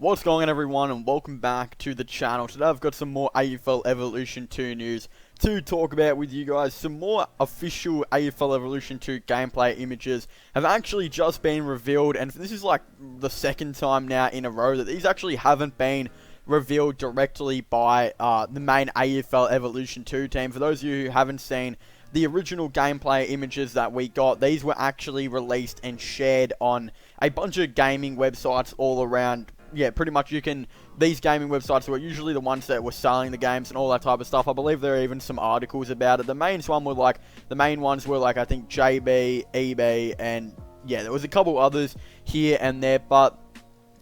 What's going on, everyone, and welcome back to the channel. Today I've got some more AFL Evolution 2 news to talk about with you guys. Some more official AFL Evolution 2 gameplay images have actually just been revealed, and this is like the second time now in a row that these actually haven't been revealed directly by the main AFL Evolution 2 team. For those of you who haven't seen the original gameplay images that we got, these were actually released and shared on a bunch of gaming websites all around. Yeah, pretty much these gaming websites were usually the ones that were selling the games and all that type of stuff. I believe there are even some articles about it. The main ones were like, I think JB, EB, and yeah, there was a couple others here and there, but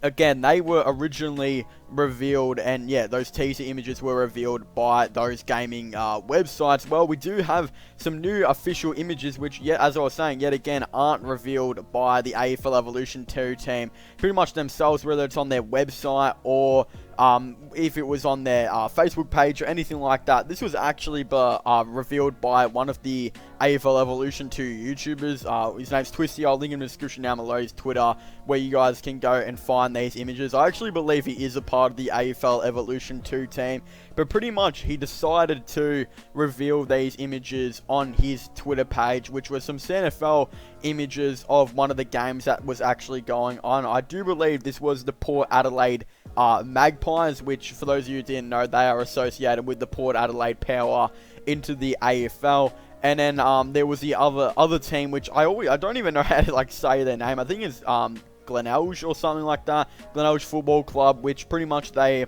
again, they were originally revealed, and yeah, those teaser images were revealed by those gaming websites. Well, we do have some new official images, which, yet, as I was saying, yet again, aren't revealed by the AFL Evolution 2 team, pretty much themselves, whether it's on their website or if it was on their Facebook page or anything like that. This was actually revealed by one of the AFL Evolution 2 YouTubers. His name's Twisty. I'll link in the description down below, his Twitter, where you guys can go and find these images. I actually believe he is a part of the AFL Evolution 2 team, but pretty much he decided to reveal these images on his Twitter page, which was some Sanfl images of one of the games that was actually going on. I do believe this was the Port Adelaide Magpies, which, for those of you who didn't know, they are associated with the Port Adelaide Power into the AFL. And then there was the other team, which I don't even know how to say their name. I think it's Glenelg or something like that. Glenelg Football Club, which pretty much they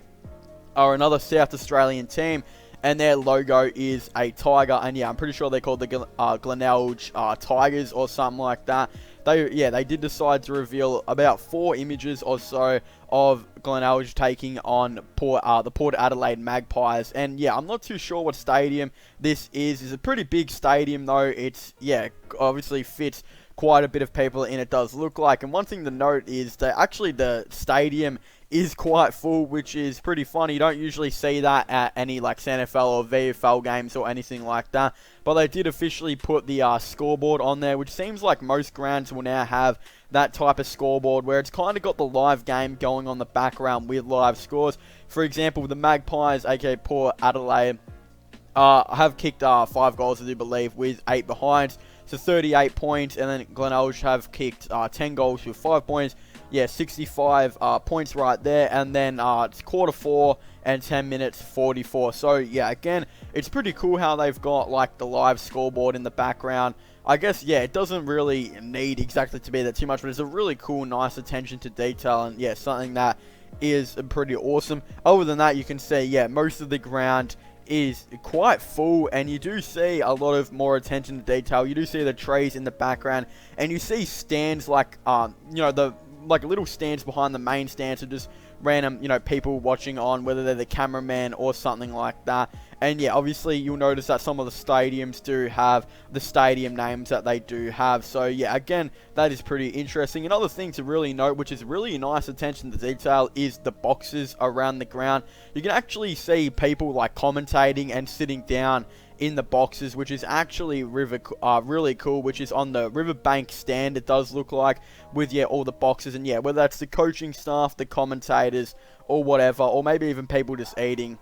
are another South Australian team, and their logo is a tiger. And yeah, I'm pretty sure they're called the Glenelg Tigers or something like that. They did decide to reveal about 4 images or so of Glenelg taking on the Port Adelaide Magpies. And yeah, I'm not too sure what stadium this is. It's a pretty big stadium though. It's, yeah, obviously fits quite a bit of people in, it does look like. And one thing to note is that actually the stadium is quite full, which is pretty funny. You don't usually see that at any Sanfl or VFL games or anything like that. But they did officially put the scoreboard on there, which seems like most grounds will now have that type of scoreboard, where it's kind of got the live game going on the background with live scores. For example, the Magpies, aka Port Adelaide, have kicked 5 goals, I do believe, with 8 behind. So 38 points, and then Glenelg have kicked 10 goals with 5 points. Yeah, 65 points right there, and then it's quarter 4 and 10 minutes 44. So yeah, again, it's pretty cool how they've got the live scoreboard in the background. I guess, yeah, it doesn't really need exactly to be that too much, but it's a really cool, nice attention to detail, and yeah, something that is pretty awesome. Other than that, you can see, yeah, most of the ground is quite full, and you do see a lot of more attention to detail. You do see the trees in the background, and you see stands the little stands behind the main stands of just random, people watching on, whether they're the cameraman or something like that. And yeah, obviously you'll notice that some of the stadiums do have the stadium names that they do have. So yeah, again, that is pretty interesting. Another thing to really note, which is really nice attention to detail, is the boxes around the ground. You can actually see people commentating and sitting down in the boxes, which is actually really cool, which is on the riverbank stand, it does look like, with yeah, all the boxes. And yeah, whether that's the coaching staff, the commentators, or whatever, or maybe even people just eating,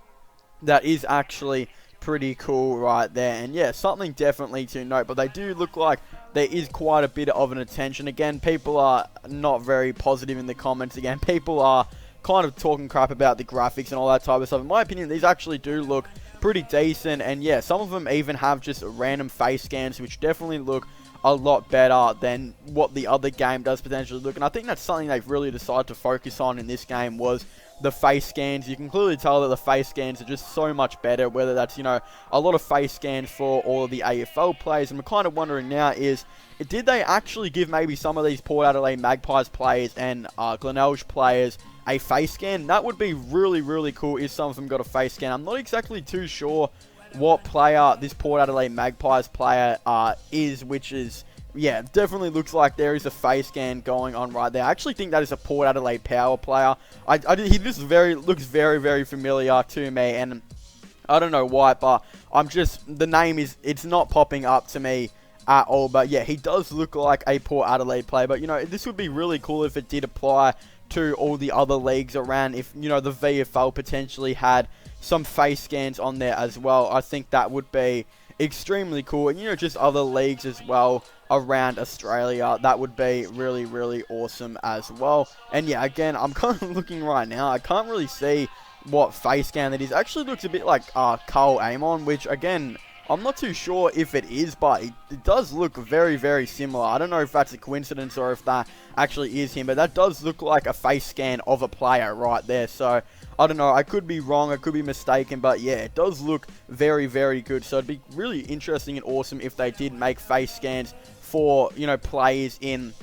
that is actually pretty cool right there. And yeah, something definitely to note, but they do look like there is quite a bit of an attention. Again, people are not very positive in the comments. Again, people are kind of talking crap about the graphics and all that type of stuff. In my opinion, these actually do look pretty decent, and yeah, some of them even have just random face scans, which definitely look a lot better than what the other game does potentially look. And I think that's something they've really decided to focus on in this game, was the face scans. You can clearly tell that the face scans are just so much better, whether that's, a lot of face scans for all of the AFL players. And we're kind of wondering now is, did they actually give maybe some of these Port Adelaide Magpies players and Glenelg players a face scan? That would be really, really cool if some of them got a face scan. I'm not exactly too sure what player this Port Adelaide Magpies player is, which is, yeah, definitely looks like there is a face scan going on right there. I actually think that is a Port Adelaide Power player. He just looks very, very familiar to me, and I don't know why, but the name it's not popping up to me at all. But yeah, he does look like a Port Adelaide player. But this would be really cool if it did apply to all the other leagues around. If, you know, the VFL potentially had some face scans on there as well, I think that would be extremely cool. And, you know, just other leagues as well around Australia, that would be really, really awesome as well. And yeah, again, I'm kind of looking right now, I can't really see what face scan that is. Actually looks a bit like Carl Amon, which again, I'm not too sure if it is, but it does look very, very similar. I don't know if that's a coincidence or if that actually is him, but that does look like a face scan of a player right there. So, I don't know, I could be wrong, I could be mistaken, but yeah, it does look very, very good. So, it'd be really interesting and awesome if they did make face scans for, you know, players in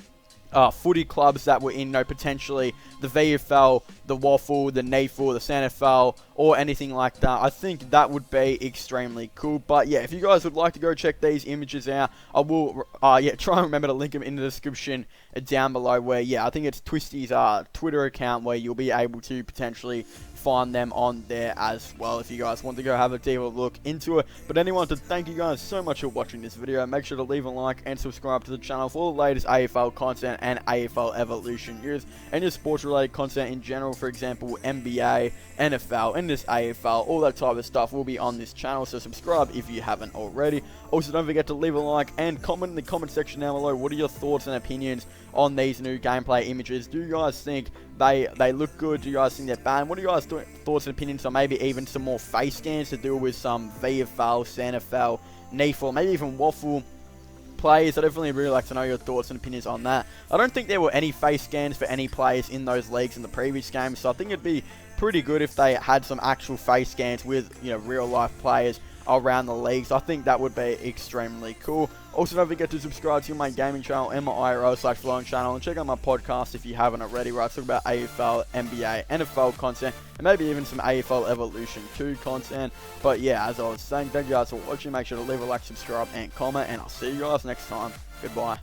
footy clubs that were in, you know, potentially the VFL, the Waffle, the NAFL, the Sanfl, or anything like that. I think that would be extremely cool. But yeah, if you guys would like to go check these images out, I will try and remember to link them in the description down below, where yeah, I think it's Twisty's Twitter account, where you'll be able to potentially find them on there as well if you guys want to go have a deeper look into it. But anyway, to thank you guys so much for watching this video. Make sure to leave a like and subscribe to the channel for all the latest AFL content and AFL Evolution news and just sports related content in general. For example, NBA, NFL, and this AFL, all that type of stuff will be on this channel, so subscribe if you haven't already. Also, don't forget to leave a like and comment in the comment section down below. What are your thoughts and opinions on these new gameplay images? Do you guys think they look good? Do you guys think they're bad? What are you guys' thoughts and opinions on maybe even some more face scans to do with some VFL, Sanfl, NAFL, maybe even Waffle players? I definitely really like to know your thoughts and opinions on that. I don't think there were any face scans for any players in those leagues in the previous game, so I think it'd be pretty good if they had some actual face scans with, you know, real life players around the leagues. I think that would be extremely cool. Also, don't forget to subscribe to my gaming channel and my IRL/Flowing channel, and check out my podcast if you haven't already, where I talk about AFL, NBA, NFL content, and maybe even some AFL Evolution 2 content. But yeah, as I was saying, thank you guys for watching. Make sure to leave a like, subscribe, and comment, and I'll see you guys next time. Goodbye.